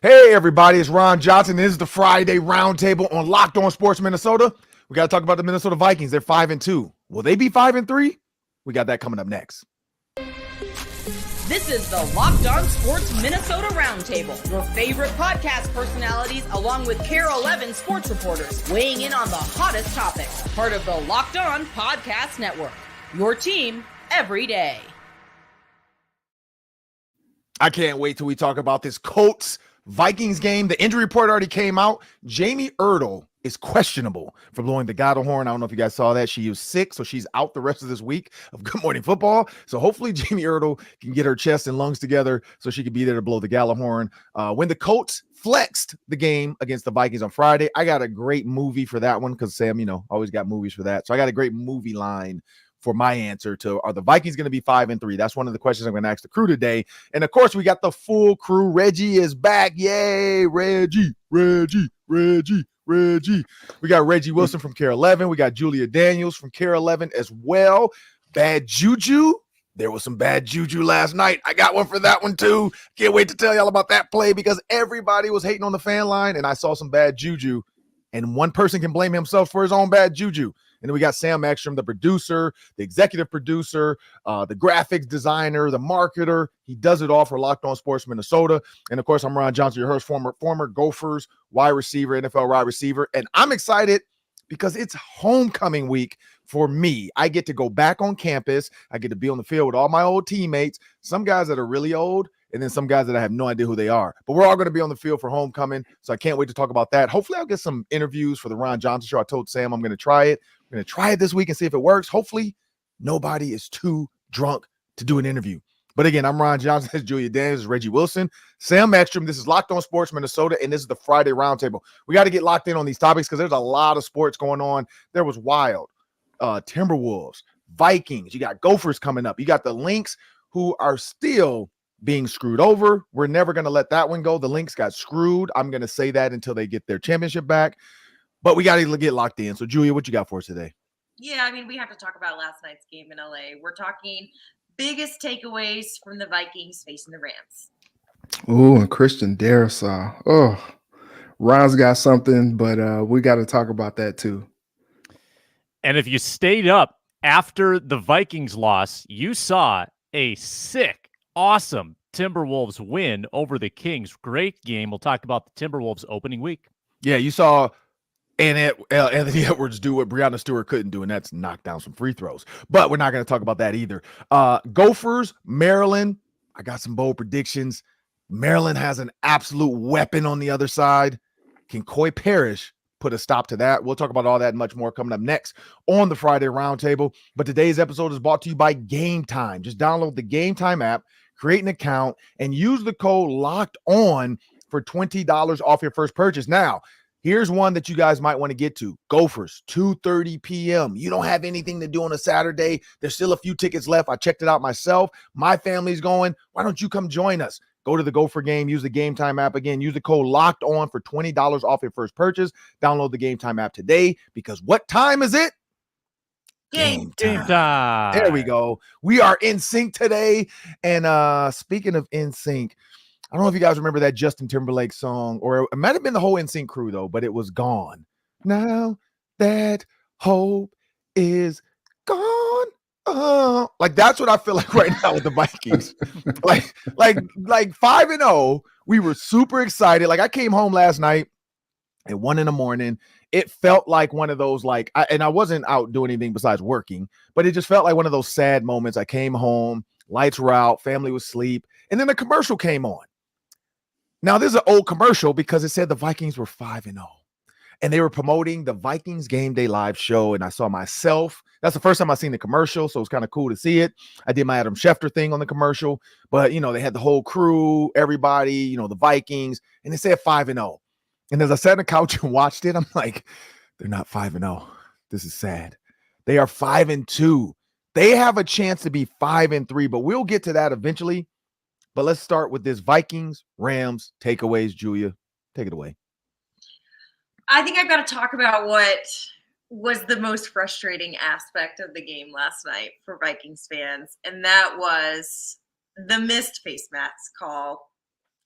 Hey, everybody, it's Ron Johnson. This is the Friday Roundtable on Locked On Sports Minnesota. We got to talk about the Minnesota Vikings. They're 5-2. Will they be 5-3? We got that coming up next. This is the Locked On Sports Minnesota Roundtable, your favorite podcast personalities, along with KARE 11 sports reporters, weighing in on the hottest topics. Part of the Locked On Podcast Network. Your team every day. I can't wait till we talk about this Colts Vikings game. The injury report already came out. Jamie Erdahl is questionable for blowing the Gala horn. I don't know if you guys saw that. She was sick, so she's out the rest of this week of Good Morning Football. So hopefully Jamie Erdahl can get her chest and lungs together so she can be there to blow the Gala horn. When the Colts flexed the game against the Vikings on Friday, I got a great movie for that one because Sam, always got movies for that. So I got a great movie line for my answer to, are the Vikings going to be 5-3? That's one of the questions I'm going to ask the crew today. And of course, we got the full crew. Reggie is back. Yay, Reggie. We got Reggie Wilson from KARE 11. We got Julia Daniels from KARE 11 as well. Bad juju. There was some bad juju last night. I got one for that one too. Can't wait to tell y'all about that play because everybody was hating on the fan line and I saw some bad juju. And one person can blame himself for his own bad juju. And then we got Sam Ekstrom, the producer, the executive producer, the graphics designer, the marketer. He does it all for Locked On Sports Minnesota. And, of course, I'm Ron Johnson, your host, former Gophers wide receiver, NFL wide receiver. And I'm excited because it's homecoming week for me. I get to go back on campus. I get to be on the field with all my old teammates, some guys that are really old, and then some guys that I have no idea who they are. But we're all going to be on the field for homecoming, so I can't wait to talk about that. Hopefully I'll get some interviews for the Ron Johnson Show. I told Sam I'm going to try it. I'm going to try it this week and see if it works. Hopefully nobody is too drunk to do an interview. But again, I'm Ron Johnson. This is Julia Daniels. This is Reggie Wilson. Sam Ekstrom. This is Locked On Sports Minnesota, and this is the Friday Roundtable. We got to get locked in on these topics because there's a lot of sports going on. There was Wild, Timberwolves, Vikings. You got Gophers coming up. You got the Lynx who are still being screwed over. We're never going to let that one go. The Lynx got screwed. I'm going to say that until they get their championship back. But we got to get locked in. So, Julia, what you got for us today? Yeah, I mean, we have to talk about last night's game in LA. We're talking biggest takeaways from the Vikings facing the Rams. Oh, and Christian Darrisaw. Oh, Ron's got something, but we got to talk about that too. And if you stayed up after the Vikings loss, you saw a sick, awesome Timberwolves win over the Kings. Great game. We'll talk about the Timberwolves opening week. Yeah, you saw Anthony Edwards do what Breonna Stewart couldn't do, and that's knock down some free throws. But we're not going to talk about that either. Gophers, Maryland. I got some bold predictions. Maryland has an absolute weapon on the other side. Can Coy Parrish put a stop to that? We'll talk about all that and much more coming up next on the Friday Roundtable. But today's episode is brought to you by Game Time. Just download the Game Time app, create an account, and use the code LOCKED ON for $20 off your first purchase. Now, here's one that you guys might want to get to. Gophers, 2:30 p.m. You don't have anything to do on a Saturday. There's still a few tickets left. I checked it out myself. My family's going. Why don't you come join us? Go to the Gopher game. Use the Game Time app. Again, use the code LOCKED ON for $20 off your first purchase. Download the Game Time app today because what time is it? Game time. There we go. We are in sync today. And speaking of in sync, I don't know if you guys remember that Justin Timberlake song, or it might have been the whole NSYNC crew, though, but it was Gone. Now that hope is gone. Like, that's what I feel like right now with the Vikings. like 5-0. We were super excited. Like, I came home last night at 1 a.m. It felt like one of those, and I wasn't out doing anything besides working, but it just felt like one of those sad moments. I came home, lights were out, family was asleep, and then the commercial came on. Now, this is an old commercial because it said the Vikings were 5-0. And they were promoting the Vikings Game Day Live show. And I saw myself. That's the first time I've seen the commercial, so it's kind of cool to see it. I did my Adam Schefter thing on the commercial. But, they had the whole crew, everybody, the Vikings. And they said 5-0. And as I sat on the couch and watched it, I'm like, they're not 5-0. This is sad. They are 5-2. They have a chance to be 5-3, but we'll get to that eventually. But let's start with this Vikings, Rams, takeaways. Julia, take it away. I think I've got to talk about what was the most frustrating aspect of the game last night for Vikings fans, and that was the missed face mask call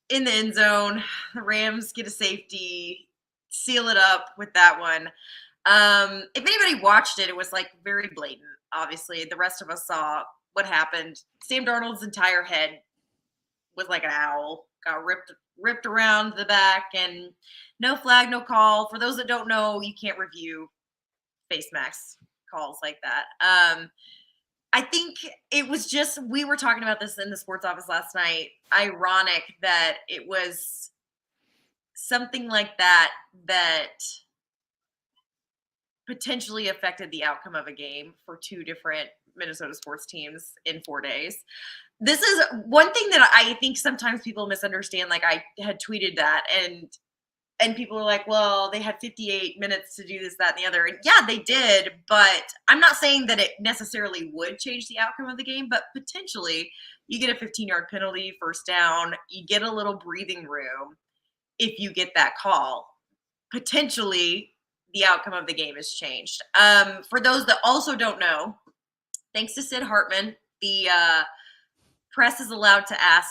in the end zone. The Rams get a safety, seal it up with that one. If anybody watched it, it was like very blatant. Obviously, the rest of us saw what happened. Sam Darnold's entire head was like an owl, got ripped around the back, and no flag, no call. For those that don't know, you can't review face mask calls like that. I think it was just, we were talking about this in the sports office last night. Ironic that it was something like that potentially affected the outcome of a game for two different Minnesota sports teams in 4 days. This is one thing that I think sometimes people misunderstand. Like, I had tweeted that, and people are like, well, they had 58 minutes to do this, that, and the other. And yeah, they did, but I'm not saying that it necessarily would change the outcome of the game, but potentially you get a 15-yard penalty, first down, you get a little breathing room. If you get that call, potentially the outcome of the game is changed. For those that also don't know, thanks to Sid Hartman, the press is allowed to ask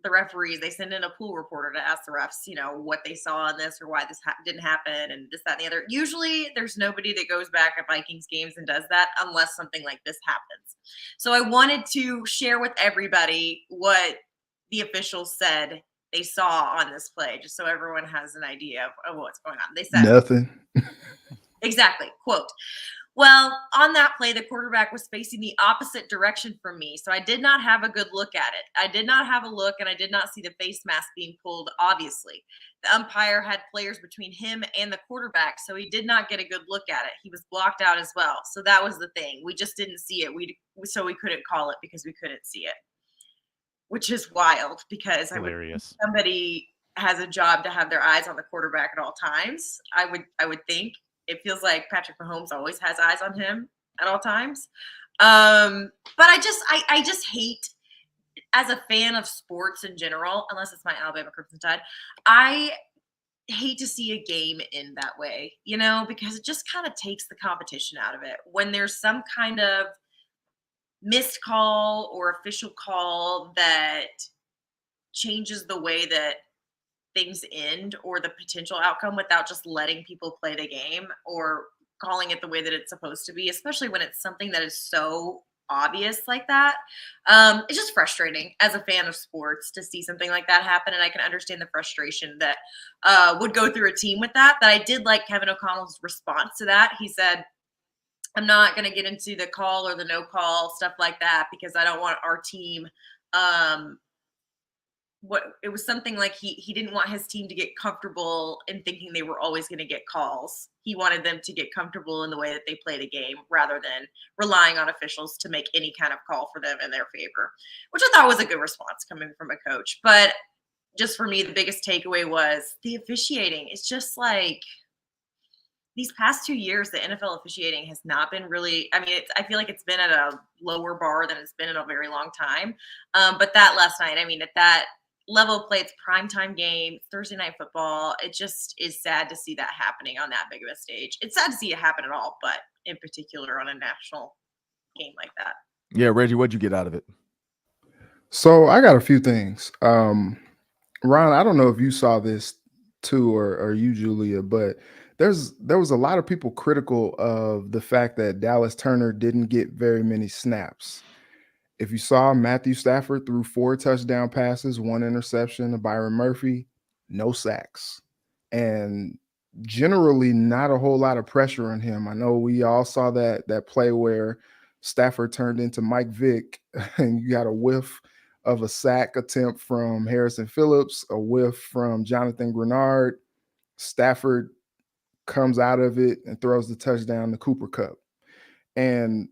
the referees. They send in a pool reporter to ask the refs, what they saw in this or why this didn't happen and this, that, and the other. Usually there's nobody that goes back at Vikings games and does that unless something like this happens. So I wanted to share with everybody what the officials said they saw on this play, just so everyone has an idea of what's going on. They said nothing. Exactly. Quote, well, on that play, the quarterback was facing the opposite direction from me, so I did not have a good look at it. I did not have a look, and I did not see the face mask being pulled, obviously. The umpire had players between him and the quarterback, so he did not get a good look at it. He was blocked out as well. So that was the thing. We just didn't see it. So we couldn't call it because we couldn't see it, which is wild because Hilarious. Somebody has a job to have their eyes on the quarterback at all times. I would think. It feels like Patrick Mahomes always has eyes on him at all times. But I just hate, as a fan of sports in general, unless it's my Alabama Crimson Tide, I hate to see a game end that way, because it just kind of takes the competition out of it. When there's some kind of missed call or official call that changes the way that things end or the potential outcome without just letting people play the game or calling it the way that it's supposed to be, especially when it's something that is so obvious like that. It's just frustrating as a fan of sports to see something like that happen. And I can understand the frustration that would go through a team with that. But I did like Kevin O'Connell's response to that. He said, I'm not going to get into the call or the no call, stuff like that, because I don't want our team it was something like he didn't want his team to get comfortable in thinking they were always going to get calls. He wanted them to get comfortable in the way that they play the game rather than relying on officials to make any kind of call for them in their favor, which I thought was a good response coming from a coach. But just for me, the biggest takeaway was the officiating. It's just like these past 2 years, the NFL officiating has not been really, I feel like it's been at a lower bar than it's been in a very long time. But that last night, at that level of play, it's primetime game, Thursday night football. It just is sad to see that happening on that big of a stage. It's sad to see it happen at all, but in particular on a national game like that. Yeah, Reggie, what'd you get out of it? So I got a few things. Ron, I don't know if you saw this too, or you, Julia, but there was a lot of people critical of the fact that Dallas Turner didn't get very many snaps. If you saw, Matthew Stafford threw 4 touchdown passes, 1 interception to Byron Murphy, no sacks, and generally not a whole lot of pressure on him. I know we all saw that play where Stafford turned into Mike Vick, and you got a whiff of a sack attempt from Harrison Phillips, a whiff from Jonathan Grenard. Stafford comes out of it and throws the touchdown to Cooper Kupp. And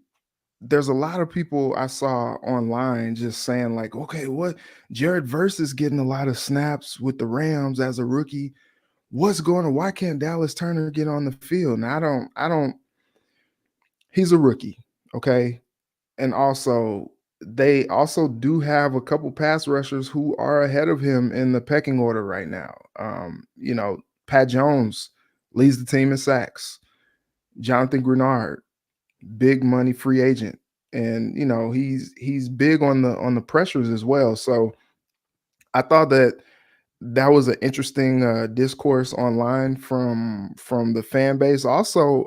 there's a lot of people I saw online just saying like, okay, what? Jared Verse is getting a lot of snaps with the Rams as a rookie. What's going on? Why can't Dallas Turner get on the field? Now I don't, he's a rookie. Okay. And also they also do have a couple pass rushers who are ahead of him in the pecking order right now. Pat Jones leads the team in sacks. Jonathan Grenard, big money free agent, and he's big on the pressures as well. So I thought that that was an interesting discourse online from the fan base. Also,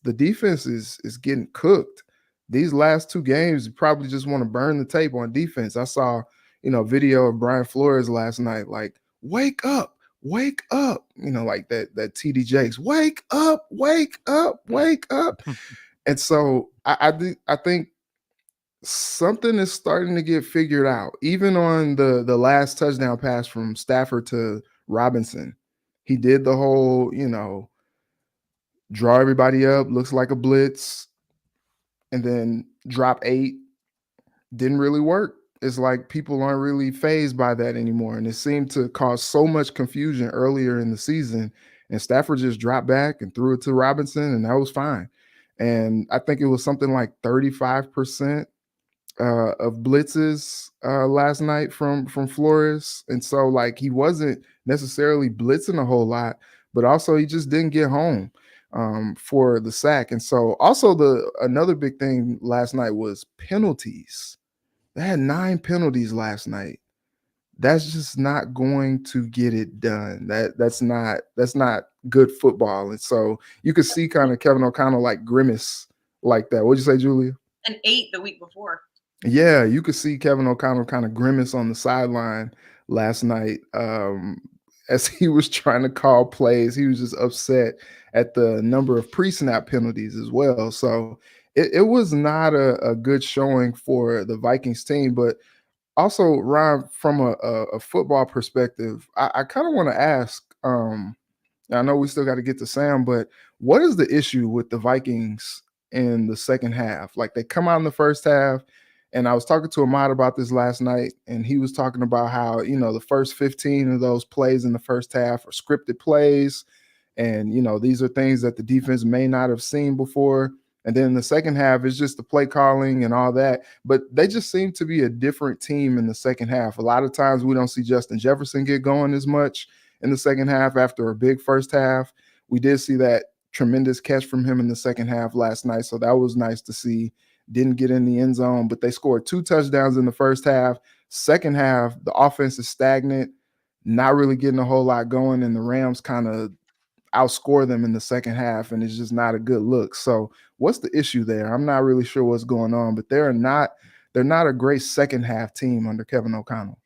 the defense is getting cooked. These last two games, you probably just want to burn the tape on defense. I saw, video of Brian Flores last night, like, wake up, like that TD Jakes, wake up, wake up, wake up. And so I think something is starting to get figured out. Even on the last touchdown pass from Stafford to Robinson, he did the whole, draw everybody up, looks like a blitz, and then drop 8. Didn't really work. It's like people aren't really fazed by that anymore. And it seemed to cause so much confusion earlier in the season. And Stafford just dropped back and threw it to Robinson, and that was fine. And I think it was something like 35% of blitzes last night from Flores. And so, like, he wasn't necessarily blitzing a whole lot, but also he just didn't get home for the sack. And so also another big thing last night was penalties. They had 9 penalties last night. That's just not going to get it done. That's not good football. And so you could see kind of Kevin O'Connell like grimace like that. What'd you say, Julia? And 8 the week before. Yeah, you could see Kevin O'Connell kind of grimace on the sideline last night as he was trying to call plays. He was just upset at the number of pre-snap penalties as well. So it was not a good showing for the Vikings team. But also, Ryan, from a football perspective, I kind of want to ask, I know we still got to get to Sam, but what is the issue with the Vikings in the second half? Like, they come out in the first half, and I was talking to Ahmad about this last night, and he was talking about how, the first 15 of those plays in the first half are scripted plays. And, these are things that the defense may not have seen before. And then in the second half, it's just the play calling and all that. But they just seem to be a different team in the second half. A lot of times we don't see Justin Jefferson get going as much in the second half after a big first half. We did see that tremendous catch from him in the second half last night. So that was nice to see. Didn't get in the end zone, but they scored 2 touchdowns in the first half. Second half, the offense is stagnant, not really getting a whole lot going, and the Rams kind of outscore them in the second half, and it's just not a good look. So what's the issue there? I'm not really sure what's going on, but they're not a great second half team under Kevin O'Connell.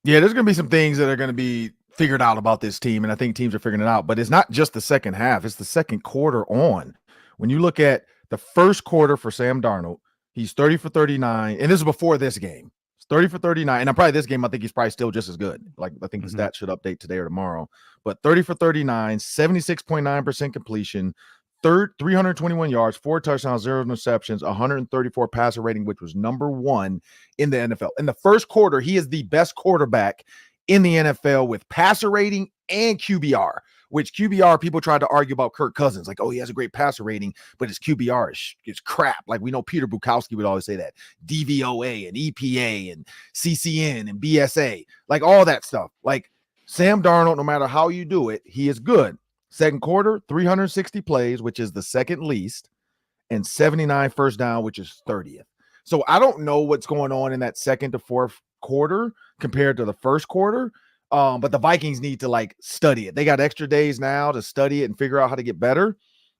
Yeah, there's going to be some things that are going to be figured out about this team, and I think teams are figuring it out. But it's not just the second half; it's the second quarter on. When you look at the first quarter for Sam Darnold, he's 30 for 39, and this is before this game. 30 for 39, and probably this game, I think he's probably still just as good. Like, I think the stats should update today or tomorrow. But 30 for 39, 76.9% completion, 321 yards, 4 touchdowns, 0 interceptions, 134 passer rating, which was number 1 in the NFL. In the first quarter, he is the best quarterback in the NFL with passer rating and QBR, which QBR, people tried to argue about Kirk Cousins. Like, oh, he has a great passer rating, but his QBR is crap. Like, we know Peter Bukowski would always say that. DVOA and EPA and CCN and BSA, like all that stuff. Like, Sam Darnold, no matter how you do it, he is good. Second quarter, 360 plays, which is the second least, and 79 first down, which is 30th. So I don't know what's going on in that second to fourth quarter compared to the first quarter. But the Vikings need to like study it. They got extra days now to study it and figure out how to get better.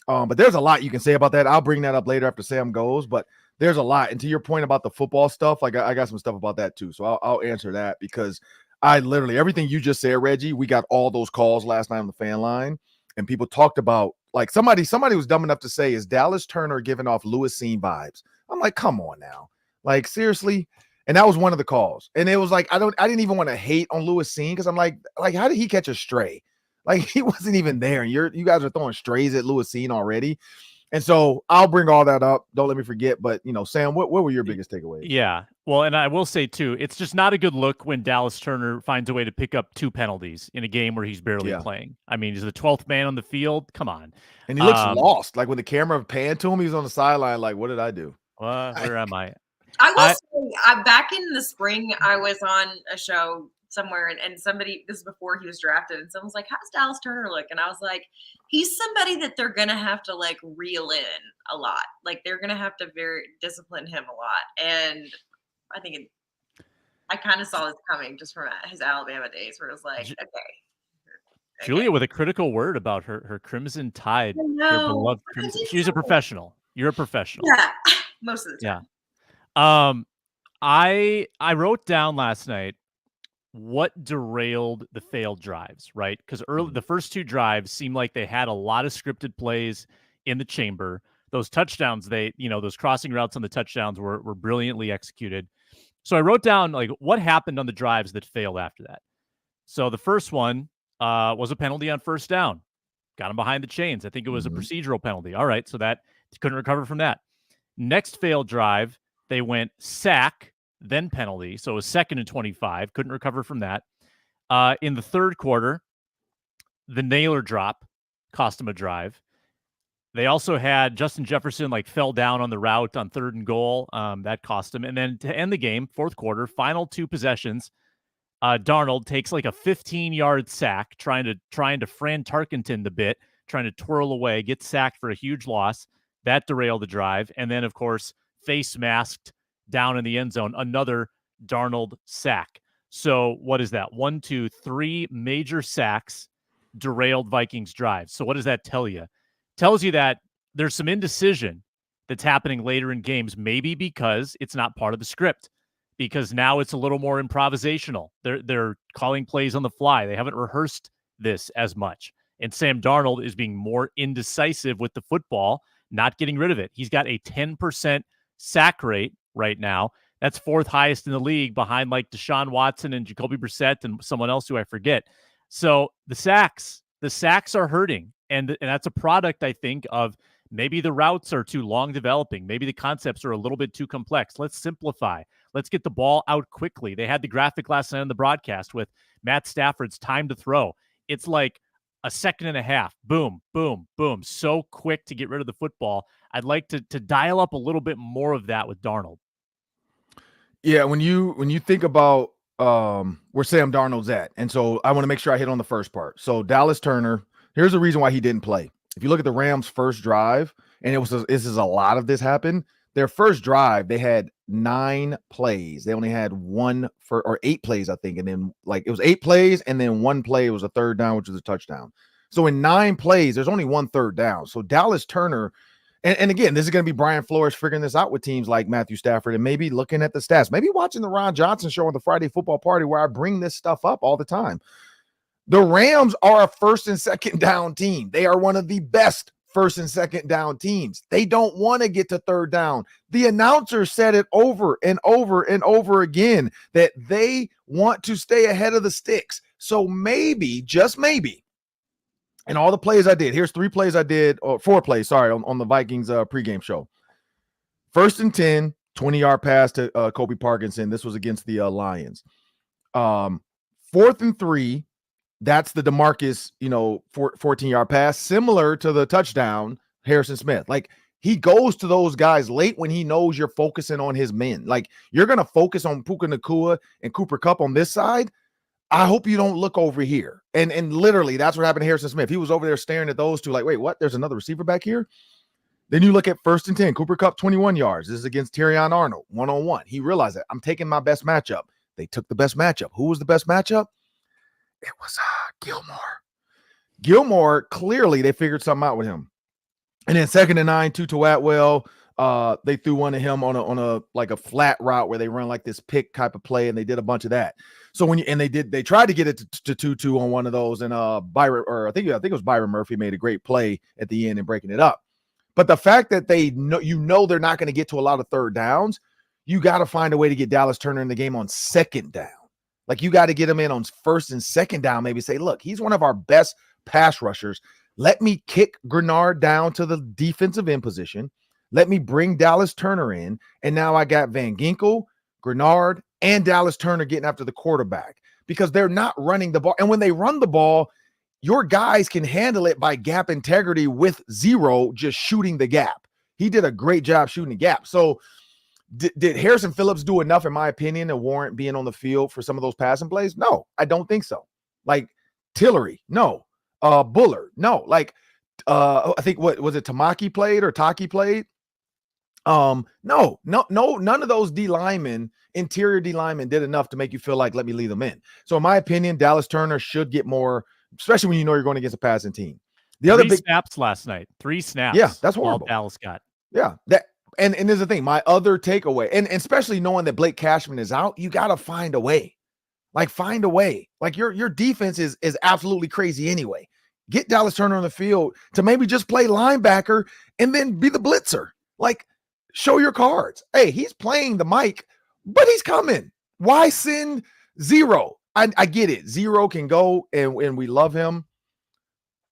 But there's a lot you can say about that. I'll bring that up later after Sam goes, but there's a lot. And to your point about the football stuff, like I got some stuff about that too. So I'll answer that because I literally, everything you just said, Reggie, we got all those calls last night on the fan line and people talked about like somebody was dumb enough to say, is Dallas Turner giving off Lewis Seen vibes? I'm like, come on now. Like, seriously? And that was one of the calls. And it was like, I didn't even want to hate on Lewis Seen because I'm like, how did he catch a stray? Like, he wasn't even there. And you guys are throwing strays at Lewis Seen already. And so I'll bring all that up. Don't let me forget. But, Sam, what were your biggest takeaways? Yeah. Well, and I will say, too, it's just not a good look when Dallas Turner finds a way to pick up 2 penalties in a game where he's barely playing. I mean, he's the 12th man on the field. Come on. And he looks lost. Like, when the camera panned to him, he was on the sideline like, what did I do? Where am I? I will say, back in the spring, I was on a show somewhere, and somebody, this is before he was drafted, and someone was like, how's Dallas Turner look? And I was like, he's somebody that they're going to have to, like, reel in a lot. Like, they're going to have to very discipline him a lot. And I think I kind of saw this coming just from his Alabama days, where it was like, okay. Julia with a critical word about her Crimson Tide, your No, beloved I Crimson. didn't She's a know. professional. You're a professional. Yeah, most of the time. Yeah. I wrote down last night what derailed the failed drives, right? Because the first two drives seemed like they had a lot of scripted plays in the chamber. Those touchdowns, those crossing routes on the touchdowns were brilliantly executed. So I wrote down like what happened on the drives that failed after that. So the first one was a penalty on first down. Got him behind the chains. I think it was a procedural penalty. All right, so that couldn't recover from that. Next failed drive, they went sack, then penalty. So it was 2nd and 25. Couldn't recover from that. In the third quarter, the Naylor drop cost him a drive. They also had Justin Jefferson fell down on the route on 3rd and goal. That cost him. And then to end the game, fourth quarter, final 2 possessions, Darnold takes a 15-yard sack, trying to Fran Tarkenton the bit, trying to twirl away, gets sacked for a huge loss. That derailed the drive. And then, of course, face masked down in the end zone, another Darnold sack. So what is that? 1, 2, 3 major sacks derailed Vikings drives. So what does that tell you? Tells you that there's some indecision that's happening later in games, maybe because it's not part of the script, because now it's a little more improvisational. They're calling plays on the fly. They haven't rehearsed this as much. And Sam Darnold is being more indecisive with the football, not getting rid of it. He's got a 10% sack rate right now. That's 4th highest in the league, behind Deshaun Watson and Jacoby Brissett and someone else who I forget. So the sacks are hurting. And that's a product, I think, of maybe the routes are too long developing. Maybe the concepts are a little bit too complex. Let's simplify. Let's get the ball out quickly. They had the graphic last night on the broadcast with Matt Stafford's time to throw. It's like a 1.5 seconds. Boom, boom, boom. So quick to get rid of the football. I'd like to dial up a little bit more of that with Darnold. Yeah, when you think about where Sam Darnold's at, and so I want to make sure I hit on the first part. So Dallas Turner, here's the reason why he didn't play. If you look at the Rams' first drive, and this is a lot of this happened. Their first drive, they had 9 plays. They only had 8 plays, I think, and then it was 8 plays, and then 1 play was a 3rd down, which was a touchdown. So in 9 plays, there's only 1 3rd down. So Dallas Turner. And again, this is going to be Brian Flores figuring this out with teams like Matthew Stafford and maybe looking at the stats, maybe watching the Ron Johnson show on the Friday Football Party where I bring this stuff up all the time. The Rams are a 1st and 2nd down team. They are one of the best 1st and 2nd down teams. They don't want to get to 3rd down. The announcer said it over and over and over again that they want to stay ahead of the sticks. So maybe, just maybe, and all the plays I did, here's 3 plays I did, or 4 plays, sorry, on the Vikings pregame show. 1st and 10, 20-yard pass to Kobe Parkinson. This was against the Lions. 4th and 3, that's the DeMarcus, 14-yard pass, similar to the touchdown, Harrison Smith. He goes to those guys late when he knows you're focusing on his men. You're going to focus on Puka Nacua and Cooper Kupp on this side. I hope you don't look over here. And literally, that's what happened to Harrison Smith. He was over there staring at those two wait, what? There's another receiver back here? Then you look at 1st and 10, Cooper Kupp, 21 yards. This is against Terrion Arnold, one-on-one. He realized that I'm taking my best matchup. They took the best matchup. Who was the best matchup? It was Gilmore. Gilmore, clearly, they figured something out with him. And then 2nd and 9, Tutu Atwell. They threw one to him on a flat route where they run this pick type of play, and they did a bunch of that. So they tried to get it to 2-2 on one of those, and Byron, or I think it was Byron Murphy, made a great play at the end and breaking it up. But the fact that they know they're not going to get to a lot of 3rd downs, you got to find a way to get Dallas Turner in the game on 2nd down. You got to get him in on 1st and 2nd down. Maybe say, look, he's one of our best pass rushers. Let me kick Grenard down to the defensive end position. Let me bring Dallas Turner in. And now I got Van Ginkel, Grenard, and Dallas Turner getting after the quarterback because they're not running the ball. And when they run the ball, your guys can handle it by gap integrity with 0 just shooting the gap. He did a great job shooting the gap. So did Harrison Phillips do enough, in my opinion, to warrant being on the field for some of those passing plays? No, I don't think so. Tillery, no. Bullard, no. I think what was it? Taki played. No, none of those D linemen interior D linemen did enough to make you feel like, let me leave them in. So in my opinion, Dallas Turner should get more, especially when you know you're going against a passing team. The other big snaps last night. 3 snaps. Yeah, that's horrible. All Dallas got. Yeah. That and there's the thing. My other takeaway, and especially knowing that Blake Cashman is out, you got to find a way. Like, find a way. Like, your defense is absolutely crazy anyway. Get Dallas Turner on the field to maybe just play linebacker and then be the blitzer. Like, show your cards. Hey, he's playing the mic, but he's coming. Why send Zero? I get it. Zero can go, and we love him.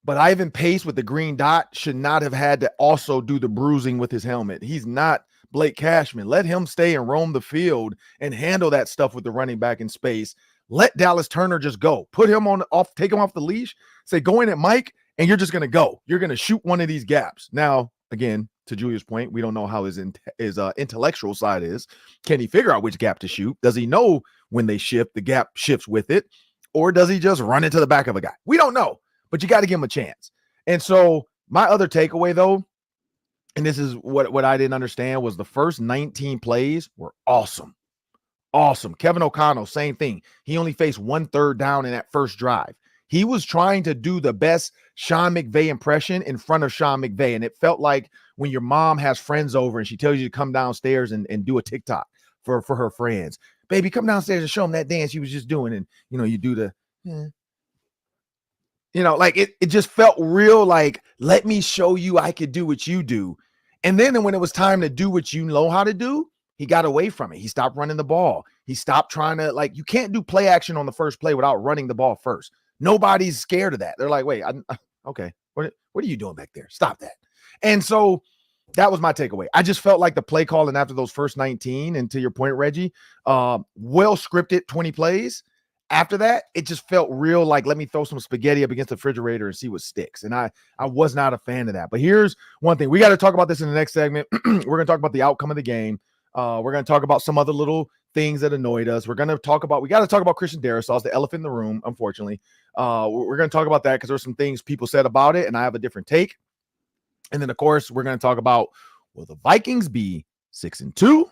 But Ivan Pace with the green dot should not have had to also do the bruising with his helmet. He's not Blake Cashman. Let him stay and roam the field and handle that stuff with the running back in space. Let Dallas Turner just go. Put him take him off the leash. Say, go in at Mike, and you're just going to go. You're going to shoot one of these gaps. Now, again, to Julia's point, we don't know how his intellectual side is. Can he figure out which gap to shoot? Does he know when they shift, the gap shifts with it? Or does he just run into the back of a guy? We don't know. But you got to give him a chance. And so my other takeaway, though, and this is what I didn't understand, was the first 19 plays were awesome. Awesome. Kevin O'Connell, same thing. He only faced 1 third down in that first drive. He was trying to do the best Sean McVay impression in front of Sean McVay. And it felt like when your mom has friends over and she tells you to come downstairs and do a TikTok for her friends. Baby, come downstairs and show them that dance you was just doing. And, you do the... like it just felt real, like, let me show you I could do what you do. And then when it was time to do what you know how to do, he got away from it. He stopped running the ball. He stopped trying to, you can't do play action on the first play without running the ball first. Nobody's scared of that. They're like, wait, okay, what are you doing back there? Stop that. And so that was my takeaway. I just felt like the play calling after those first 19, and to your point, Reggie, well scripted 20 plays. After that, it just felt real, like, let me throw some spaghetti up against the refrigerator and see what sticks. And I was not a fan of that. But here's one thing. We got to talk about this in the next segment. We're going to talk about the outcome of the game. We're going to talk about some other little things that annoyed us. We got to talk about Christian Darrisaw, the elephant in the room, unfortunately. We're going to talk about that because there's some things people said about it, and I have a different take. And then, of course, we're going to talk about, will the Vikings be 6-2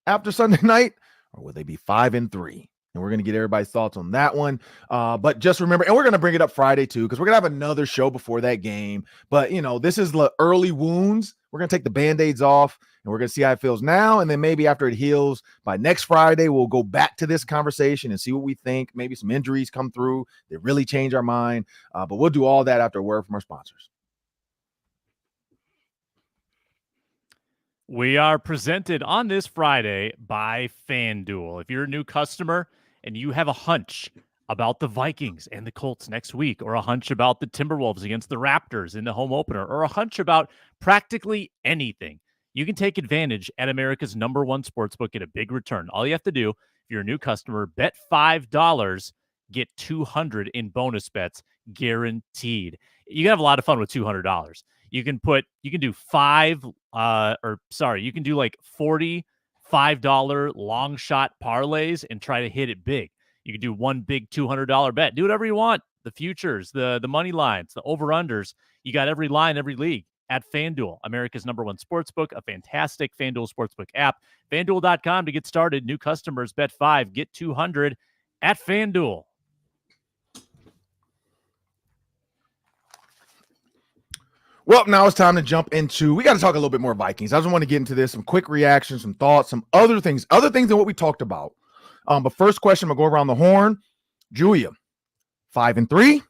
after Sunday night, or will they be 5-3? And we're going to get everybody's thoughts on that one. But just remember, and we're going to bring it up Friday too, because we're going to have another show before that game. But, this is the early wounds. We're going to take the Band-Aids off, and we're going to see how it feels now. And then maybe after it heals by next Friday, we'll go back to this conversation and see what we think. Maybe some injuries come through that really change our mind. But we'll do all that after a word from our sponsors. We are presented on this Friday by FanDuel. If you're a new customer and you have a hunch about the Vikings and the Colts next week, or a hunch about the Timberwolves against the Raptors in the home opener, or a hunch about practically anything, you can take advantage at America's #1 sportsbook, get a big return. All you have to do, if you're a new customer, bet $5, get $200 in bonus bets guaranteed. You can have a lot of fun with $200. You can do 40 $5 long shot parlays and try to hit it big. You can do one big $200 bet. Do whatever you want. The futures, the money lines, the over-unders. You got every line, every league at FanDuel, America's #1 sportsbook, a fantastic FanDuel sportsbook app. FanDuel.com to get started. New customers bet $5, get $200 at FanDuel. Well, now it's time to jump into, we got to talk a little bit more Vikings. I just want to get into this, some quick reactions, some thoughts, some other things than what we talked about. But first question, I'm going to go around the horn. Julia, 5-3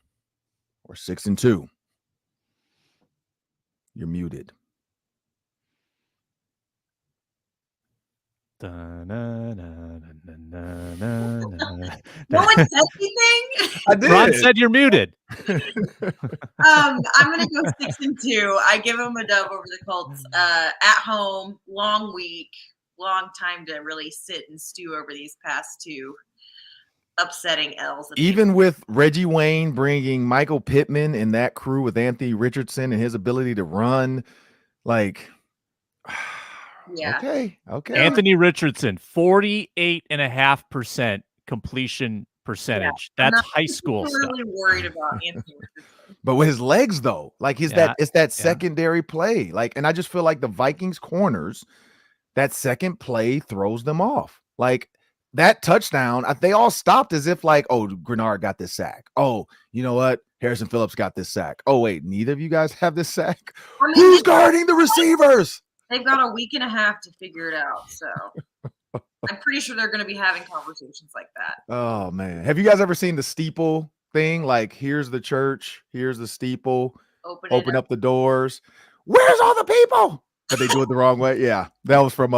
or 6-2? You're muted. No one said anything. I did. Ron said you're muted. I'm gonna go 6-2. I give them a dub over the Colts. At home, long week, long time to really sit and stew over these past two upsetting L's. Even with Reggie Wayne bringing Michael Pittman and that crew with Anthony Richardson and his ability to run, like. Yeah. Okay. Anthony Richardson, 48.5% completion percentage. Yeah. That's high school I'm stuff. really worried about Anthony Richardson. But with his legs, though, like it's that secondary play. Like, and I just feel like the Vikings corners, that second play throws them off. Like that touchdown, they all stopped as if like, oh, Grenard got this sack. Oh, you know what? Harrison Phillips got this sack. Oh, wait, neither of you guys have this sack? I mean, Who's guarding the receivers? They've got a week and a half to figure it out. So I'm pretty sure they're going to be having conversations like that. Oh, man. Have you guys ever seen the steeple thing? Like, here's the church, here's the steeple, open up the doors. Where's all the people? But they do it the wrong way. Yeah, that was from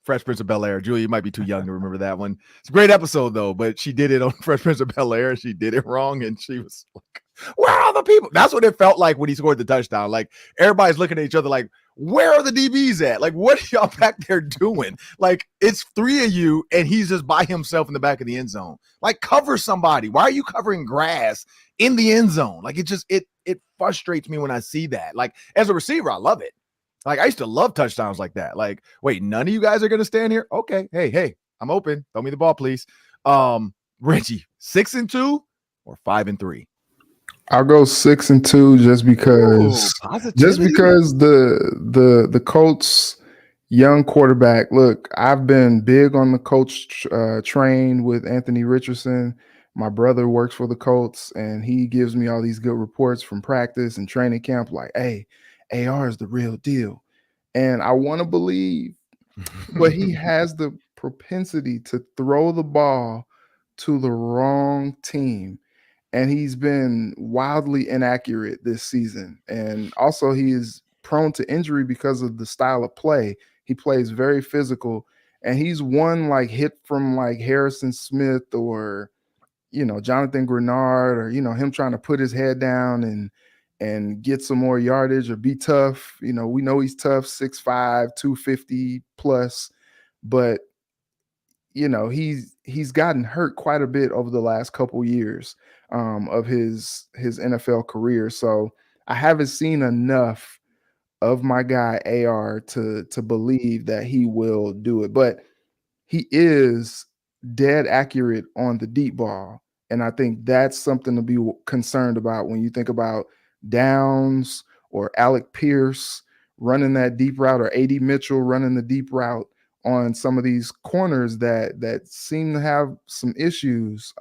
Fresh Prince of Bel-Air. Julia, you might be too young to remember that one. It's a great episode, though, but she did it on Fresh Prince of Bel-Air, and she did it wrong, and she was like, where are the people? That's what it felt like when he scored the touchdown. Like, everybody's looking at each other like, where are the DBs at? Like, what are y'all back there doing? Like, it's three of you, and he's just by himself in the back of the end zone. Like, cover somebody. Why are you covering grass in the end zone? Like, it frustrates me when I see that. Like, as a receiver, I love it. Like, I used to love touchdowns like that. Like, wait, none of you guys are going to stand here? Okay. Hey, I'm open. Throw me the ball, please. Reggie, 6-2 or 5-3? I'll go 6-2 just because the Colts young quarterback. Look, I've been big on the Colts train with Anthony Richardson. My brother works for the Colts, and he gives me all these good reports from practice and training camp. Like, hey, AR is the real deal. And I want to believe, but he has the propensity to throw the ball to the wrong team. And he's been wildly inaccurate this season. And also he is prone to injury because of the style of play. He plays very physical, and he's one like hit from like Harrison Smith or, you know, Jonathan Grenard, or, you know, him trying to put his head down and get some more yardage or be tough. You know, we know he's tough, 6'5", 250 plus, but you know, he's gotten hurt quite a bit over the last couple years of his NFL career. So I haven't seen enough of my guy AR to believe that he will do it, but he is dead accurate on the deep ball. And I think that's something to be concerned about when you think about Downs or Alec Pierce running that deep route, or AD Mitchell running the deep route on some of these corners that seem to have some issues.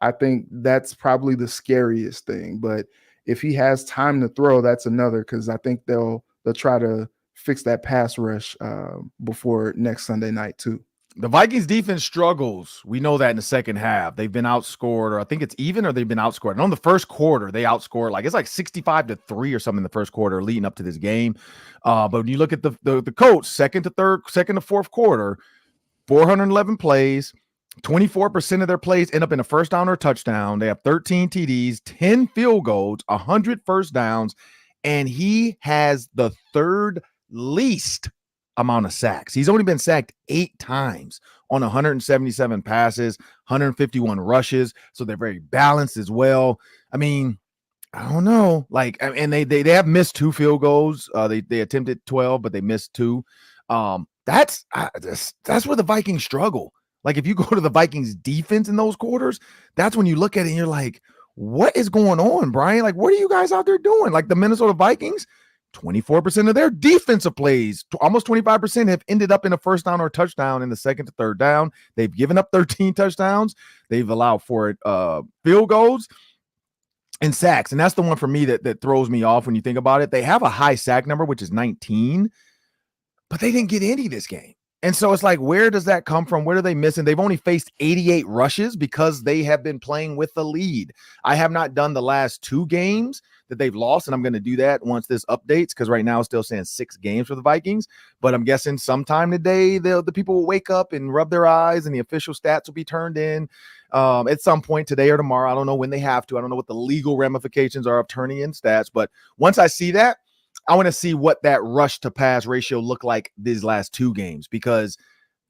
I think that's probably the scariest thing. But if he has time to throw, that's another, because I think they'll try to fix that pass rush before next Sunday night too. The Vikings defense struggles. We know that in the second half. They've been outscored, or I think it's even, or they've been outscored. And on the first quarter, they outscored it's like 65-3 or something in the first quarter leading up to this game. But when you look at the Colts, second to fourth quarter, 411 plays, 24% of their plays end up in a first down or a touchdown. They have 13 TDs, 10 field goals, 100 first downs, and he has the third least amount of sacks. He's only been sacked 8 times on 177 passes, 151 rushes. So they're very balanced as well. I mean, I don't know. Like, and they have missed 2 field goals. They attempted 12, but they missed 2. That's where the Vikings struggle. Like, if you go to the Vikings defense in those quarters, that's when you look at it and you're like, what is going on, Brian? Like, what are you guys out there doing? Like, the Minnesota Vikings, 24% of their defensive plays, almost 25%, have ended up in a first down or touchdown in the second to third down. They've given up 13 touchdowns. They've allowed for it field goals and sacks. And that's the one for me that throws me off when you think about it. They have a high sack number, which is 19, but they didn't get any this game. And so it's like, where does that come from? Where are they missing? They've only faced 88 rushes because they have been playing with the lead. I have not done the last 2 games that they've lost, and I'm going to do that once this updates, because right now it's still saying 6 games for the Vikings. But I'm guessing sometime today the people will wake up and rub their eyes, and the official stats will be turned in at some point today or tomorrow. I don't know when they have to. I don't know what the legal ramifications are of turning in stats. But once I see that, I want to see what that rush to pass ratio looked like these last 2 games, because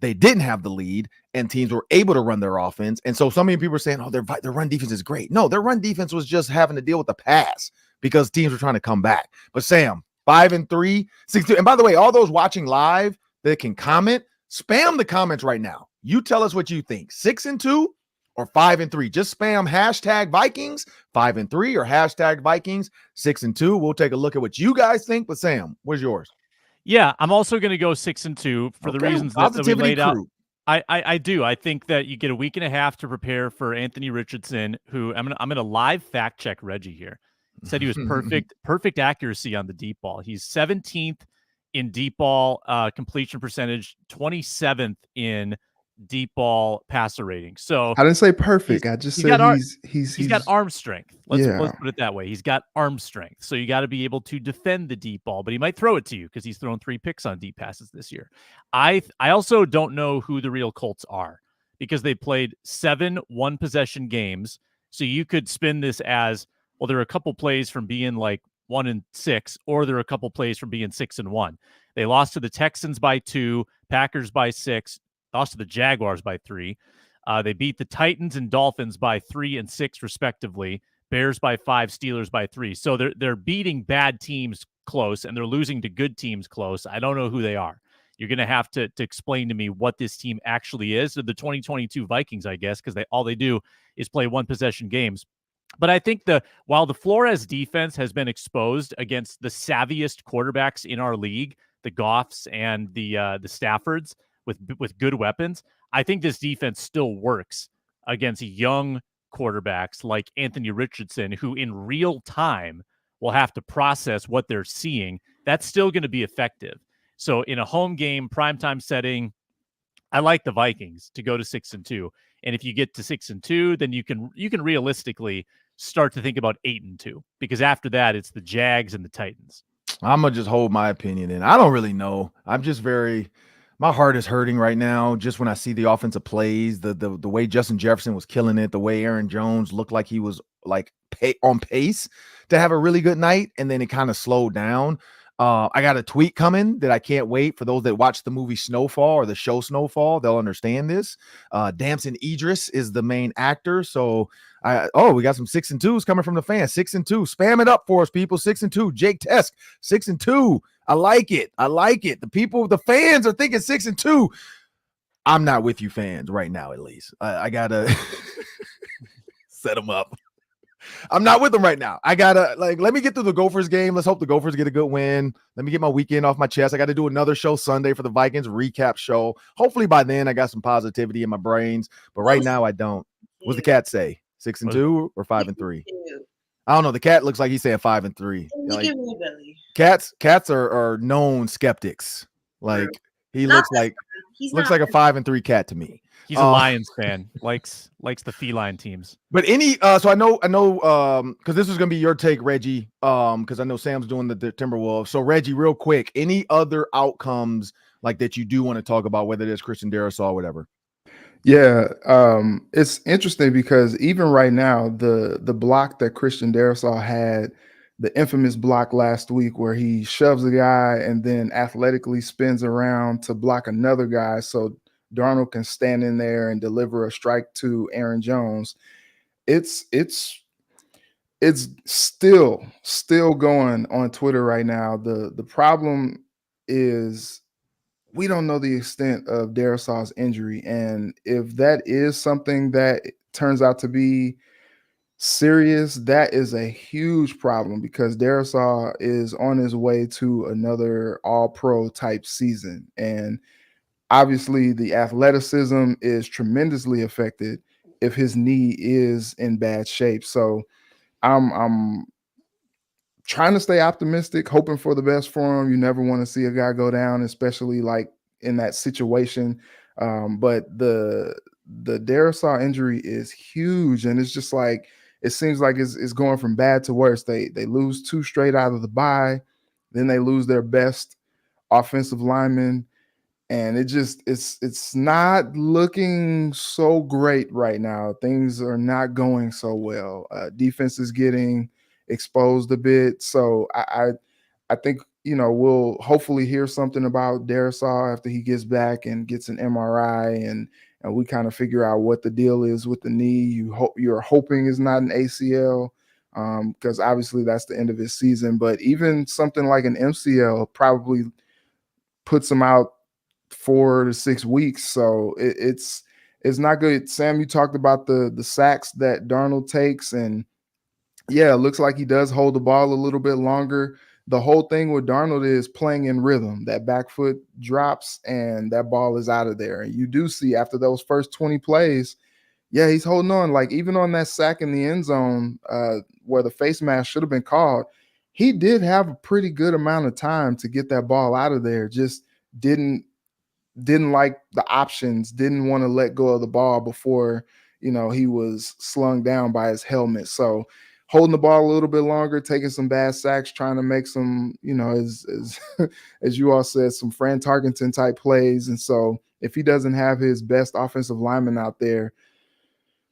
they didn't have the lead and teams were able to run their offense. And so many people are saying, oh, their run defense is great. No, their run defense was just having to deal with the pass because teams were trying to come back. But Sam, 5-3, 6-2. And by the way, all those watching live that can comment, spam the comments right now. You tell us what you think, 6-2 or 5-3. Just spam hashtag Vikings 5-3 or hashtag Vikings 6-2. We'll take a look at what you guys think. But Sam, what's yours? Yeah, I'm also going to go 6-2 for the reasons that we Positivity laid out. crew. I do. I think that you get a week and a half to prepare for Anthony Richardson, who I'm gonna live fact check Reggie here. He said he was perfect accuracy on the deep ball. He's 17th in deep ball completion percentage, 27th in deep ball passer rating. So I didn't say perfect. I just said he's got arm strength. Let's yeah. put it that way. He's got arm strength. So you got to be able to defend the deep ball, but he might throw it to you because he's thrown 3 picks on deep passes this year. I also don't know who the real Colts are because they played 7 one-possession games. So you could spin this as, well, there are a couple plays from being like 1-6, or there are a couple plays from being 6-1. They lost to the Texans by 2, Packers by 6, lost to the Jaguars by 3. They beat the Titans and Dolphins by 3 and 6 respectively. Bears by 5, Steelers by 3. So they're beating bad teams close and they're losing to good teams close. I don't know who they are. You're going to have to explain to me what this team actually is. They're the 2022 Vikings, I guess, because all they do is play one possession games. But I think while the Flores defense has been exposed against the savviest quarterbacks in our league, the Goffs and the Staffords with good weapons, I think this defense still works against young quarterbacks like Anthony Richardson, who in real time will have to process what they're seeing. That's still going to be effective. So in a home game, primetime setting, I like the Vikings to go to 6-2. And if you get to 6-2, then you can realistically start to think about 8-2, because after that, it's the Jags and the Titans. I'm going to just hold my opinion in. I don't really know. I'm just my heart is hurting right now just when I see the offensive plays, the way Justin Jefferson was killing it, the way Aaron Jones looked like he was like on pace to have a really good night, and then it kind of slowed down. I got a tweet coming that I can't wait. For those that watch the movie Snowfall or the show Snowfall, they'll understand this. Damson Idris is the main actor. So we got some 6-2s coming from the fans. 6-2. Spam it up for us, people. 6-2. Jake Tesk, 6-2. I like it. The fans are thinking 6-2. I'm not with you fans right now, at least. I gotta set them up. I'm not with them right now. I gotta let me get through the Gophers game. Let's hope the Gophers get a good win. Let me get my weekend off my chest. I got to do another show Sunday for the Vikings recap show. Hopefully by then I got some positivity in my brains, but right now I don't. What's the cat say? 6-2 or 5-3? I don't know. The cat looks like he's saying 5-3. Like, cats are known skeptics. Like he looks like a 5-3 cat to me. He's a Lions fan, likes the feline teams. But so I know, because this is gonna be your take, Reggie. Because I know Sam's doing the Timberwolves. So Reggie, real quick, any other outcomes like that you do want to talk about, whether it's Christian Darrisaw or whatever? Yeah, it's interesting because even right now, the block that Christian Darrisaw had, the infamous block last week where he shoves a guy and then athletically spins around to block another guy, so Darnold can stand in there and deliver a strike to Aaron Jones. It's still going on Twitter right now. The problem is we don't know the extent of Darrisaw's injury, and if that is something that turns out to be serious, that is a huge problem because Darrisaw is on his way to another all-pro type season, and obviously, the athleticism is tremendously affected if his knee is in bad shape. So I'm trying to stay optimistic, hoping for the best for him. You never want to see a guy go down, especially like in that situation. But the Darrisaw injury is huge, and it's just like it seems like it's going from bad to worse. They lose 2 straight out of the bye, then they lose their best offensive lineman. And it's not looking so great right now. Things are not going so well. Defense is getting exposed a bit. So I think, we'll hopefully hear something about Darrisaw after he gets back and gets an MRI and we kind of figure out what the deal is with the knee. You're hoping is not an ACL because obviously that's the end of his season. But even something like an MCL probably puts him out 4 to 6 weeks, so it's not good. Sam, you talked about the sacks that Darnold takes, and yeah, it looks like he does hold the ball a little bit longer the whole thing with Darnold is playing in rhythm. That back foot drops and that ball is out of there. And you do see after those first 20 plays, yeah, he's holding on. Like even on that sack in the end zone where the face mask should have been called, he did have a pretty good amount of time to get that ball out of there. Just didn't like the options, didn't want to let go of the ball before, he was slung down by his helmet. So holding the ball a little bit longer, taking some bad sacks, trying to make some, as you all said, some Fran Tarkenton type plays. And so if he doesn't have his best offensive lineman out there,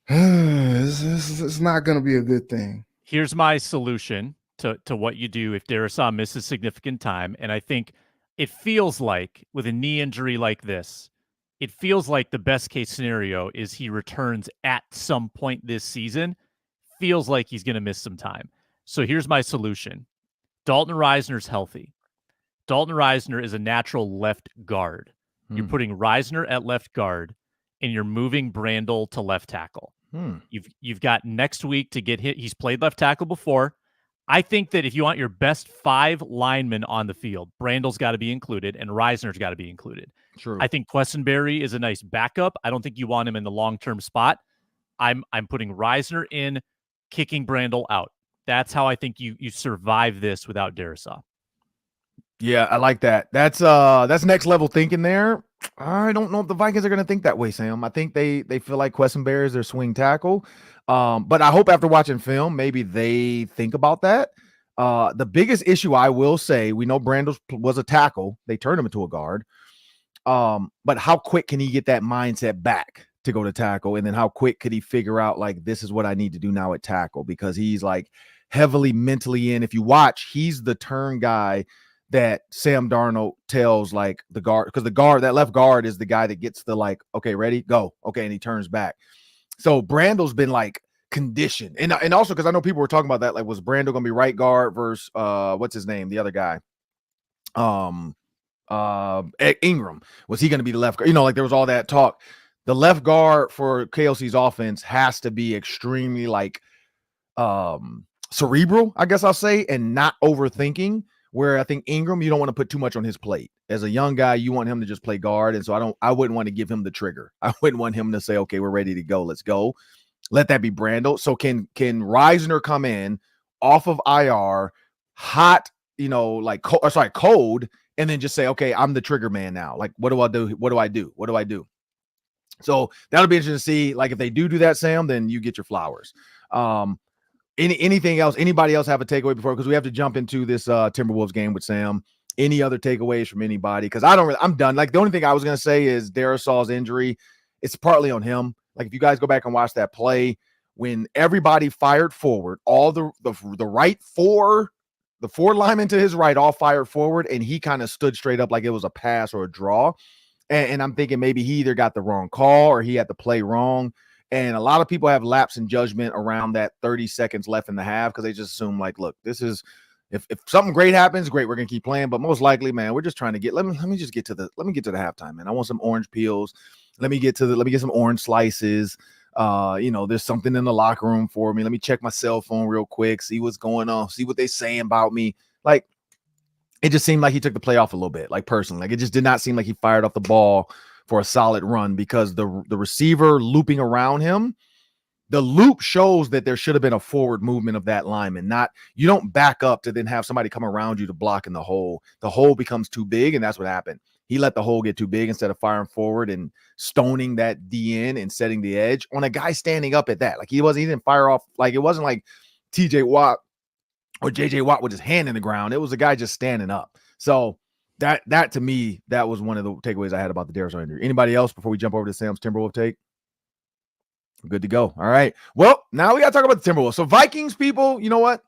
it's not going to be a good thing. Here's my solution to what you do if Darrisaw misses significant time. And I think it feels like with a knee injury like this, it feels like the best case scenario is he returns at some point this season. Feels like he's going to miss some time. So here's my solution. Dalton Reisner's healthy. Dalton Reisner is a natural left guard. You're putting Reisner at left guard, and you're moving Brandel to left tackle. You've got next week to get hit. He's played left tackle before. I think that if you want your best 5 linemen on the field, Brandel's got to be included, and Reisner's got to be included. True. I think Quessenberry is a nice backup. I don't think you want him in the long-term spot. I'm putting Reisner in, kicking Brandel out. That's how I think you survive this without Darrisaw. Yeah, I like that. That's next level thinking there. I don't know if the Vikings are going to think that way, Sam. I think they feel like Quessenberry is their swing tackle. But I hope after watching film, maybe they think about that. The biggest issue I will say, we know Brandel was a tackle. They turned him into a guard. But how quick can he get that mindset back to go to tackle? And then how quick could he figure out, like, this is what I need to do now at tackle? Because he's like heavily mentally in. If you watch, he's the turn guy that Sam Darnold tells, like, the guard, because that left guard is the guy that gets the, like, okay, ready, go. Okay. And he turns back. So Brandel's been like conditioned. And also because I know people were talking about that, like, was Brandel going to be right guard versus what's his name? The other guy. Ingram. Was he going to be the left guard? Like there was all that talk. The left guard for KLC's offense has to be extremely like cerebral, I guess I'll say, and not overthinking. Where I think Ingram, you don't want to put too much on his plate. As a young guy, you want him to just play guard. And so I wouldn't want to give him the trigger. I wouldn't want him to say, okay, we're ready to go. Let's go. Let that be Brandel. So can Reisner come in off of IR, hot, cold, and then just say, okay, I'm the trigger man now. Like, what do I do? What do I do? What do I do? So that'll be interesting to see. Like, if they do that, Sam, then you get your flowers. Anything else? Anybody else have a takeaway before? Because we have to jump into this Timberwolves game with Sam. Any other takeaways from anybody? Because I'm done. Like, the only thing I was going to say is Darrisaw's injury. It's partly on him. Like, if you guys go back and watch that play, when everybody fired forward, all the four linemen to his right all fired forward, and he kind of stood straight up like it was a pass or a draw. And I'm thinking maybe he either got the wrong call or he had to play wrong. And a lot of people have lapse in judgment around that 30 seconds left in the half because they just assume, like, look, this is if something great happens, great, we're gonna keep playing. But most likely, man, we're just trying to get let me get to the halftime, man. I want some orange peels. Let me get some orange slices. There's something in the locker room for me. Let me check my cell phone real quick, see what's going on, see what they saying about me. Like, it just seemed like he took the play off a little bit, like, personally. Like, it just did not seem like he fired off the ball for a solid run because the receiver looping around him, the loop shows that there should have been a forward movement of that lineman. Not, you don't back up to then have somebody come around you to block in the hole. The hole becomes too big, and that's what happened. He let the hole get too big instead of firing forward and stoning that DN and setting the edge on a guy standing up at that. Like, he didn't fire off. Like, it wasn't like TJ Watt or JJ Watt with his hand in the ground. It was a guy just standing up. So that to me, that was one of the takeaways I had about the Darrisaw injury. Anybody else before we jump over to Sam's Timberwolf take? We're good to go. All right. Well, now we got to talk about the Timberwolves. So Vikings people, you know what?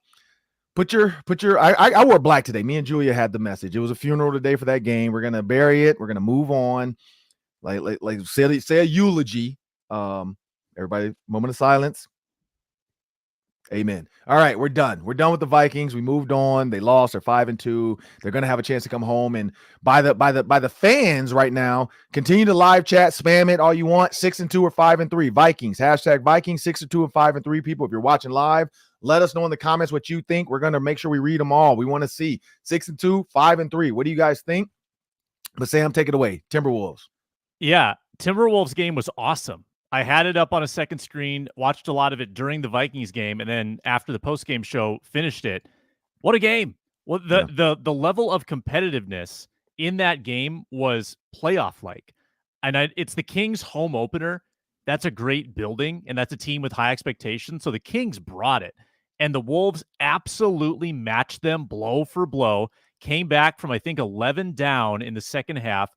Put your. I wore black today. Me and Julia had the message. It was a funeral today for that game. We're gonna bury it. We're gonna move on. Like say a eulogy. Everybody, moment of silence. Amen. All right, we're done. We're done with the Vikings. We moved on. They lost. They're 5-2. They're gonna have a chance to come home. And by the fans right now, continue to live chat, spam it all you want. 6-2 or 5-3. Vikings. #Vikings 6-2 and 5-3. People, if you're watching live, Let us know in the comments what you think. We're going to make sure we read them all. We want to see 6-2, 5-3. What do you guys think? But Sam, take it away. Timberwolves. Yeah, Timberwolves game was awesome. I had it up on a second screen, watched a lot of it during the Vikings game, and then after the post-game show, finished it. What a game. Well, the level of competitiveness in that game was playoff-like. And it's the Kings' home opener. That's a great building, and that's a team with high expectations. So the Kings brought it. And the Wolves absolutely matched them blow for blow, came back from, I think, 11 down in the second half.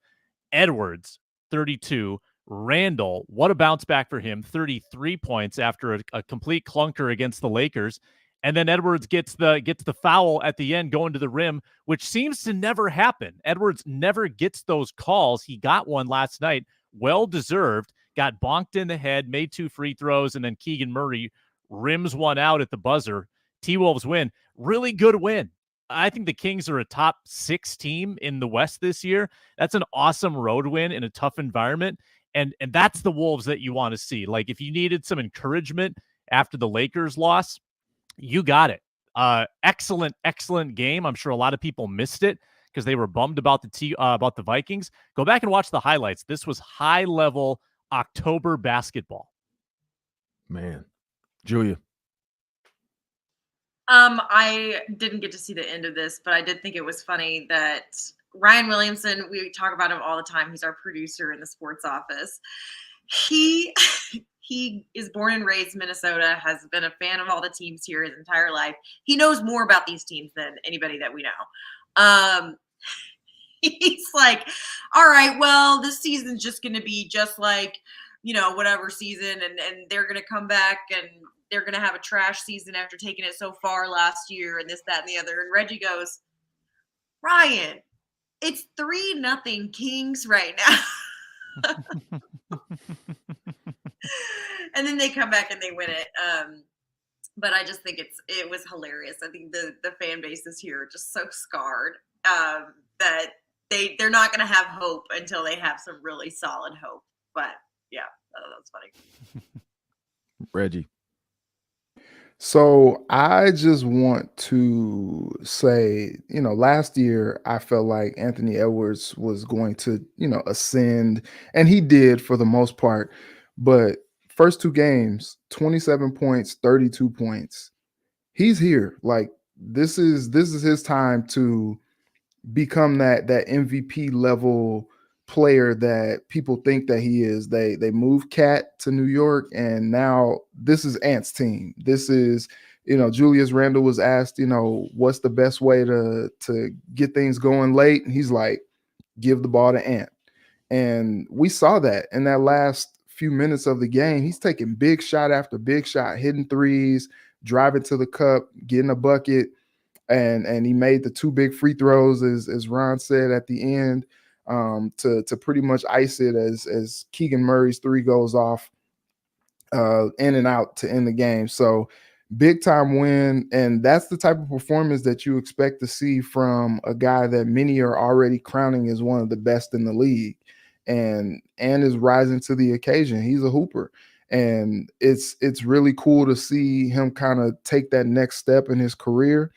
Edwards, 32. Randall, what a bounce back for him, 33 points after a complete clunker against the Lakers. And then Edwards gets the foul at the end going to the rim, which seems to never happen. Edwards never gets those calls. He got one last night, well-deserved, got bonked in the head, made 2 free throws, and then Keegan Murray rims one out at the buzzer. T-Wolves win. Really good win. I think the Kings are a top 6 team in the West this year. That's an awesome road win in a tough environment. And that's the Wolves that you want to see. Like, if you needed some encouragement after the Lakers loss, you got it. Excellent game. I'm sure a lot of people missed it because they were bummed about the Vikings. Go back and watch the highlights. This was high-level October basketball. Man. Julia. I didn't get to see the end of this, but I did think it was funny that Ryan Williamson, we talk about him all the time. He's our producer in the sports office. He is born and raised Minnesota, has been a fan of all the teams here his entire life. He knows more about these teams than anybody that we know. He's like, all right, well, this season's just going to be just like, whatever season, and they're going to come back and they're going to have a trash season after taking it so far last year and this, that, and the other. And Reggie goes, Ryan, it's 3-0 Kings right now. And then they come back and they win it. But I just think it was hilarious. I think the fan bases here are just so scarred that they're not going to have hope until they have some really solid hope. But yeah, that's funny. Reggie. So I just want to say, last year I felt like Anthony Edwards was going to, ascend, and he did for the most part. But first 2 games, 27 points, 32 points. He's here. Like, this is his time to become that MVP level player that people think that he is. They moved Cat to New York, and now this is Ant's team. This is, Julius Randle was asked, what's the best way to get things going late, and he's like, give the ball to Ant. And we saw that in that last few minutes of the game. He's taking big shot after big shot, hitting threes, driving to the cup, getting a bucket, and he made the 2 big free throws, as Ron said at the end, to pretty much ice it as Keegan Murray's 3 goes off in and out to end the game. So big time win. And that's the type of performance that you expect to see from a guy that many are already crowning as one of the best in the league, and is rising to the occasion. He's a hooper. And it's really cool to see him kind of take that next step in his career.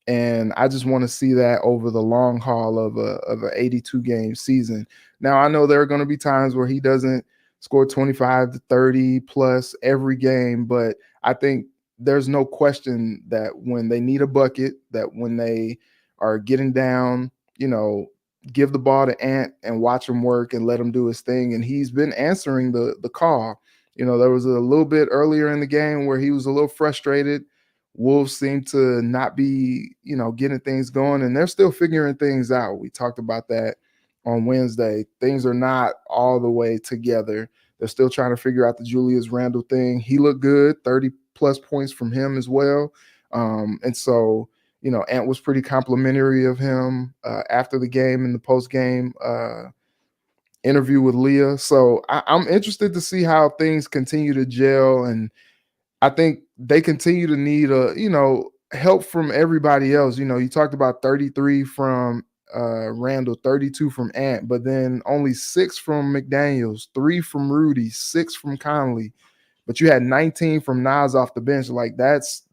And I just want to see that over the long haul of a 82 game season. Now, I know there are going to be times where he doesn't score 25 to 30 plus every game, but I think there's no question that when they need a bucket, that when they are getting down, give the ball to Ant and watch him work and let him do his thing. And he's been answering the call. There was a little bit earlier in the game where he was a little frustrated. Wolves seem to not be, getting things going, and they're still figuring things out. We talked about that on Wednesday. Things are not all the way together. They're still trying to figure out the Julius Randle thing. He looked good, 30 plus points from him as well. And so, Ant was pretty complimentary of him after the game in the post-game interview with Leah. So I'm interested to see how things continue to gel, and I think they continue to need help from everybody else. You talked about 33 from Randall, 32 from Ant, but then only 6 from McDaniels, 3 from Rudy, 6 from Conley, but you had 19 from Nas off the bench. Like, that's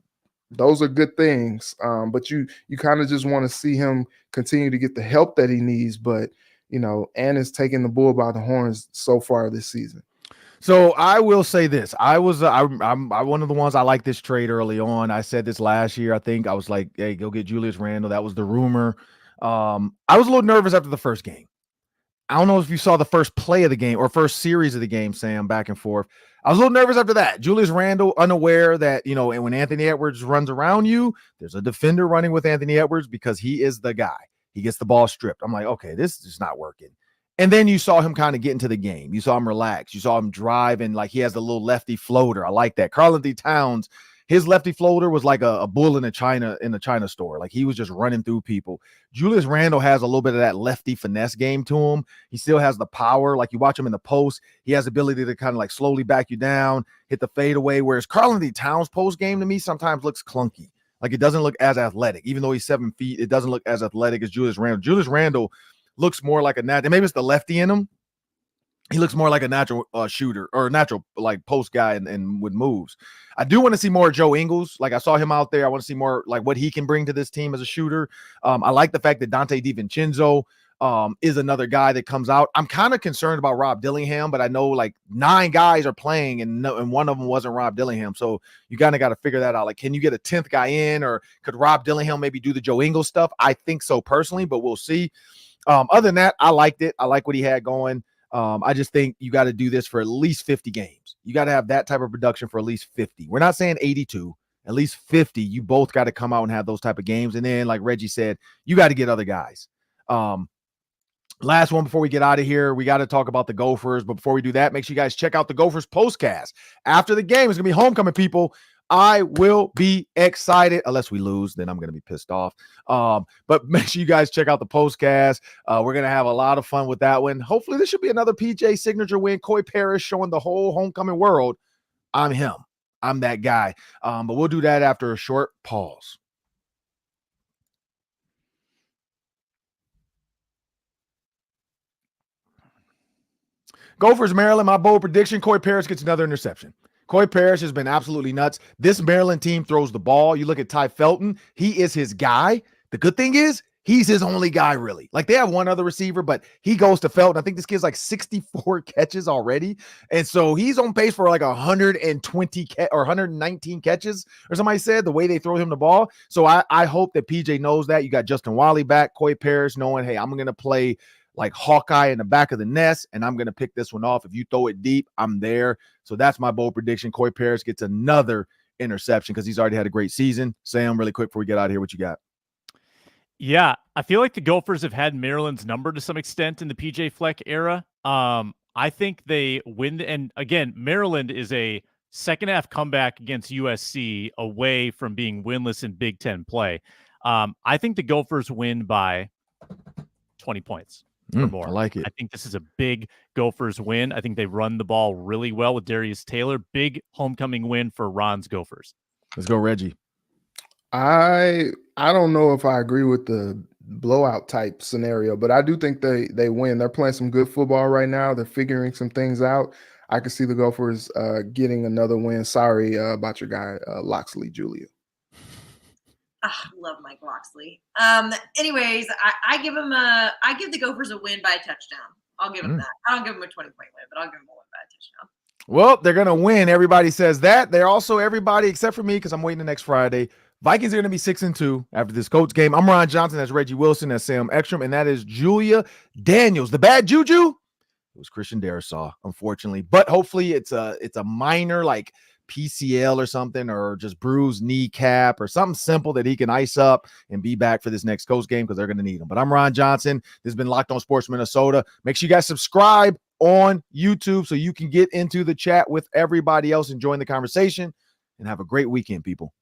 those are good things. But you kind of just want to see him continue to get the help that he needs. But and is taking the bull by the horns so far this season. So I will say this. I'm one of the ones I like this trade early on. I said this last year. I think I was like, hey, go get Julius Randle. That was the rumor. I was a little nervous after the first game. I don't know if you saw the first play of the game or first series of the game, Sam, back and forth. I was a little nervous after that. Julius Randle, unaware that, and when Anthony Edwards runs around you, there's a defender running with Anthony Edwards because he is the guy. He gets the ball stripped. I'm like, okay, this is not working. And then you saw him kind of get into the game. You saw him relax. You saw him drive, and like he has a little lefty floater. I like that. Karl-Anthony Towns, his lefty floater was like a bull in a China store. Like he was just running through people. Julius Randle has a little bit of that lefty finesse game to him. He still has the power. Like you watch him in the post, he has the ability to kind of like slowly back you down, hit the fadeaway. Whereas Karl-Anthony Towns post game to me sometimes looks clunky. Like it doesn't look as athletic. Even though he's 7 feet, it doesn't look as athletic as Julius Randle. Julius Randle looks more like a natural. Maybe it's the lefty in him. He looks more like a natural shooter or a natural like post guy and with moves. I do want to see more Joe Ingles. Like I saw him out there. I want to see more like what he can bring to this team as a shooter. I like the fact that Dante DiVincenzo is another guy that comes out. I'm kind of concerned about Rob Dillingham, but I know like 9 guys are playing and one of them wasn't Rob Dillingham. So you kind of got to figure that out. Like, can you get a 10th guy in, or could Rob Dillingham maybe do the Joe Ingles stuff? I think so personally, but we'll see. Other than that, I liked it. I like what he had going. I just think you got to do this for at least 50 games. You got to have that type of production for at least 50. We're not saying 82, at least 50. You both got to come out and have those type of games. And then, like Reggie said, you got to get other guys. Last one before we get out of here, we got to talk about the Gophers. But before we do that, make sure you guys check out the Gophers postcast. After the game, it's going to be homecoming, people. I will be excited. Unless we lose, then I'm going to be pissed off. But make sure you guys check out the postcast. We're going to have a lot of fun with that one. Hopefully, this should be another PJ signature win. Coy Parrish showing the whole homecoming world, I'm him. I'm that guy. But we'll do that after a short pause. Gophers, Maryland, my bold prediction, Coy Parrish gets another interception. Coy Parrish has been absolutely nuts. This Maryland team throws the ball. You look at Ty Felton. He is his guy. The good thing is he's his only guy, really. Like they have one other receiver, but he goes to Felton. I think this kid's like 64 catches already. And so he's on pace for like 120 or 119 catches, or somebody said, the way they throw him the ball. So I hope that PJ knows that. You got Justin Wiley back, Coy Parrish knowing, hey, I'm going to play like Hawkeye in the back of the nest, and I'm going to pick this one off. If you throw it deep, I'm there. So that's my bold prediction. Coy Parrish gets another interception because he's already had a great season. Sam, really quick before we get out of here, what you got? Yeah, I feel like the Gophers have had Maryland's number to some extent in the PJ Fleck era. I think they win. And again, Maryland is a second half comeback against USC away from being winless in Big Ten play. I think the Gophers win by 20 points. Or more. I like it. I think this is a big Gophers win. I think they run the ball really well with Darius Taylor. Big homecoming win for Ron's Gophers. Let's go, Reggie. I don't know if I agree with the blowout type scenario, but I do think they win. They're playing some good football right now. They're figuring some things out. I can see the Gophers getting another win. Sorry about your guy, Loxley Julia. Love Mike Loxley. Anyways, I give the Gophers a win by a touchdown. I'll give them that. I don't give them a 20-point win, but I'll give them a win by a touchdown. Well, they're going to win. Everybody says that. They're also everybody except for me because I'm waiting the next Friday. Vikings are going to be 6-2 after this Colts game. I'm Ron Johnson. That's Reggie Wilson. That's Sam Ekstrom. And that is Julia Daniels. The bad juju, it was Christian Darrisaw, unfortunately. But hopefully it's a minor like PCL or something, or just bruised kneecap or something simple that he can ice up and be back for this next Coast game because they're going to need him. But I'm Ron Johnson. This has been Locked On Sports Minnesota. Make sure you guys subscribe on YouTube so you can get into the chat with everybody else and join the conversation, and have a great weekend, people.